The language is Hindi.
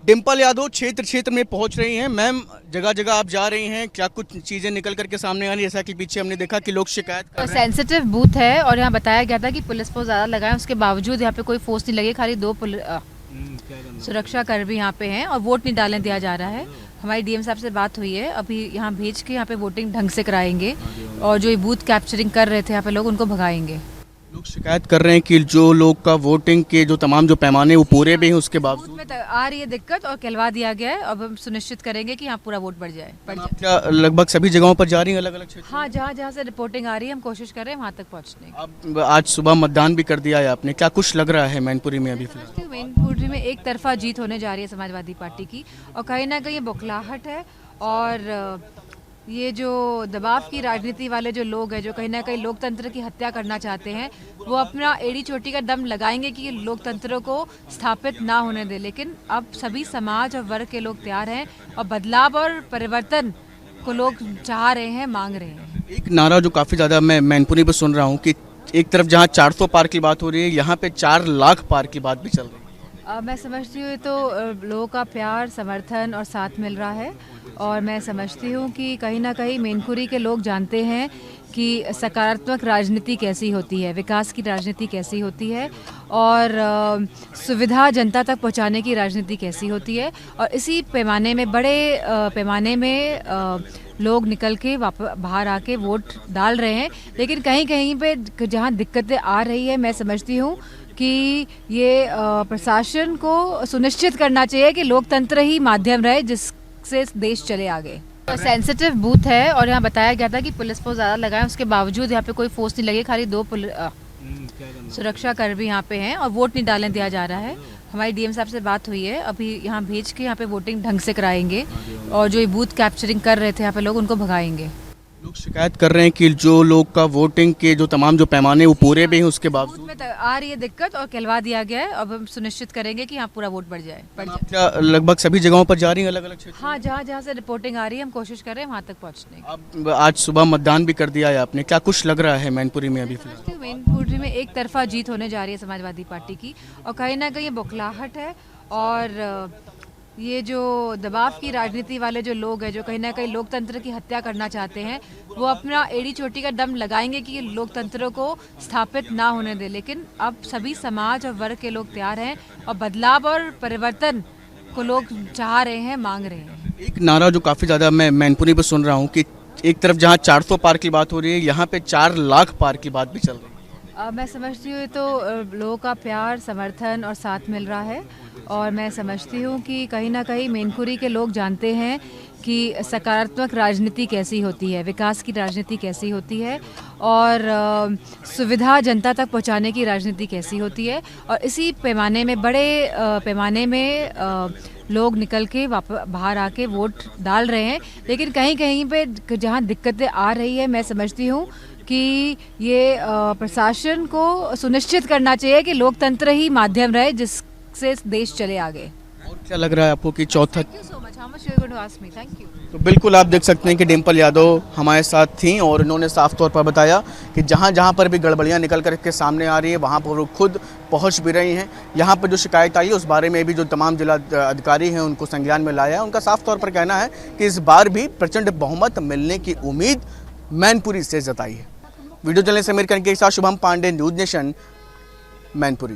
डिम्पल यादव क्षेत्र क्षेत्र में पहुंच रही हैं। मैम, जगह जगह आप जा रही हैं, क्या कुछ चीज़ें निकल करके सामने आ रही है? जैसा कि पीछे हमने देखा कि लोग शिकायत कर रहे हैं। सेंसिटिव बूथ है और यहाँ बताया गया था कि पुलिस फोर्स ज़्यादा लगाए, उसके बावजूद यहाँ पे कोई फोर्स नहीं लगी, खाली दो सुरक्षा कर्मी यहाँ पे हैं और वोट नहीं डालने दिया जा रहा है। हमारी डीएम साहब से बात हुई है, अभी यहाँ भेज के यहाँ पे वोटिंग ढंग से कराएंगे और जो ये बूथ कैप्चरिंग कर रहे थे यहाँ पे लोग, उनको भगाएंगे। लोग शिकायत कर रहे हैं कि जो लोग का वोटिंग के जो तमाम जो पैमाने वो पूरे भी हैं, उसके बावजूद बूथ में आ रही है दिक्कत और कहलवा दिया गया है। अब हम सुनिश्चित करेंगे कि यहाँ पूरा वोट बढ़ जाए। क्या लगभग सभी जगहों पर जा रही हैं अलग अलग क्षेत्र? हाँ, जहाँ जहाँ से रिपोर्टिंग आ रही है हम कोशिश कर रहे हैं वहाँ तक पहुँचने की। अब आज सुबह मतदान भी कर दिया है आपने, क्या कुछ लग रहा है मैनपुरी में अभी फिलहाल? मैनपुरी में एक तरफा जीत होने जा रही है समाजवादी पार्टी की और कहीं ना कहीं ये बौखलाहट है और ये जो दबाव की राजनीति वाले जो लोग हैं, जो कहीं ना कहीं लोकतंत्र की हत्या करना चाहते हैं, वो अपना एड़ी चोटी का दम लगाएंगे कि लोकतंत्र को स्थापित ना होने दे। लेकिन अब सभी समाज और वर्ग के लोग तैयार हैं और बदलाव और परिवर्तन को लोग चाह रहे हैं, मांग रहे हैं। एक नारा जो काफ़ी ज़्यादा मैं मैनपुरी पर सुन रहा हूँ कि एक तरफ जहाँ 400 पार की बात हो रही है, यहाँ पे 4 लाख पार की बात भी चल रही है। मैं समझती हूँ तो लोगों का प्यार, समर्थन और साथ मिल रहा है और मैं समझती हूँ कि कहीं ना कहीं मैनपुरी के लोग जानते हैं कि सकारात्मक राजनीति कैसी होती है, विकास की राजनीति कैसी होती है और सुविधा जनता तक पहुँचाने की राजनीति कैसी होती है। और इसी पैमाने में, बड़े पैमाने में लोग निकल के बाहर आके वोट डाल रहे हैं। लेकिन कहीं कहीं पे जहाँ दिक्कतें आ रही है, मैं समझती हूँ कि ये प्रशासन को सुनिश्चित करना चाहिए कि लोकतंत्र ही माध्यम रहे जिससे देश चले आगे। सेंसिटिव बूथ है और यहाँ बताया गया था कि पुलिस फोर्स ज़्यादा लगाए, उसके बावजूद यहाँ पे कोई फोर्स नहीं लगी, खाली दो सुरक्षा कर्मी यहाँ पे हैं और वोट नहीं डालने दिया जा रहा है। हमारी डीएम साहब से बात हुई है, अभी यहाँ भेज के यहाँ पे वोटिंग ढंग से कराएंगे और जो ये बूथ कैप्चरिंग कर रहे थे यहाँ पे लोग, उनको भगाएंगे। लोग शिकायत कर रहे हैं कि जो लोग का वोटिंग के जो तमाम जो पैमाने वो पूरे भी हैं, उसके बावजूद बूथ में आ रही है दिक्कत और कहलवा दिया गया है। अब हम सुनिश्चित करेंगे कि यहाँ पूरा वोट बढ़ जाए। क्या लगभग सभी जगहों पर जा रही हैं अलग अलग क्षेत्र? हाँ, जहाँ जहाँ से रिपोर्टिंग आ रही है हम कोशिश कर रहे हैं वहाँ तक पहुँचने की। अब आज सुबह मतदान भी कर दिया है आपने, क्या कुछ लग रहा है मैनपुरी में अभी फिलहाल? मैनपुरी में एक तरफा जीत होने जा रही है समाजवादी पार्टी की और कहीं ना कहीं ये बौखलाहट है और ये जो दबाव की राजनीति वाले जो लोग हैं, जो कहीं ना कहीं लोकतंत्र की हत्या करना चाहते हैं, वो अपना एड़ी चोटी का दम लगाएंगे कि लोकतंत्र को स्थापित ना होने दे। लेकिन अब सभी समाज और वर्ग के लोग तैयार हैं और बदलाव और परिवर्तन को लोग चाह रहे हैं, मांग रहे हैं। एक नारा जो काफ़ी ज़्यादा मैं मैनपुरी पर सुन रहा हूँ कि एक तरफ जहाँ 400 पार की बात हो रही है, यहाँ पे 4 लाख पार की बात भी चल रही है। मैं समझती हूँ तो लोगों का प्यार, समर्थन और साथ मिल रहा है और मैं समझती हूँ कि कहीं ना कहीं मैनपुरी के लोग जानते हैं कि सकारात्मक राजनीति कैसी होती है, विकास की राजनीति कैसी होती है और सुविधा जनता तक पहुँचाने की राजनीति कैसी होती है। और इसी पैमाने में, बड़े पैमाने में लोग निकल के बाहर आके वोट डाल रहे हैं। लेकिन कहीं कहीं पे जहाँ दिक्कतें आ रही है, मैं समझती हूँ कि ये प्रशासन को सुनिश्चित करना चाहिए कि लोकतंत्र ही माध्यम रहे जिससे देश चले आगे। और क्या लग रहा है आपको कि चौथा? Thank you. तो बिल्कुल आप देख सकते हैं कि डिम्पल यादव हमारे साथ थीं और इन्होंने साफ तौर पर बताया कि जहाँ जहाँ पर भी गड़बड़ियाँ निकल कर के सामने आ रही है, वहाँ पर वो खुद पहुँच भी रही हैं। यहाँ पर जो शिकायत आई है उस बारे में भी जो तमाम जिला अधिकारी हैं उनको संज्ञान में लाया है। उनका साफ तौर पर कहना है कि इस बार भी प्रचंड बहुमत मिलने की उम्मीद मैनपुरी से जताई है। वीडियो जर्नलिस्ट समीर के साथ शुभम पांडे, न्यूज़ नेशन, मैनपुरी।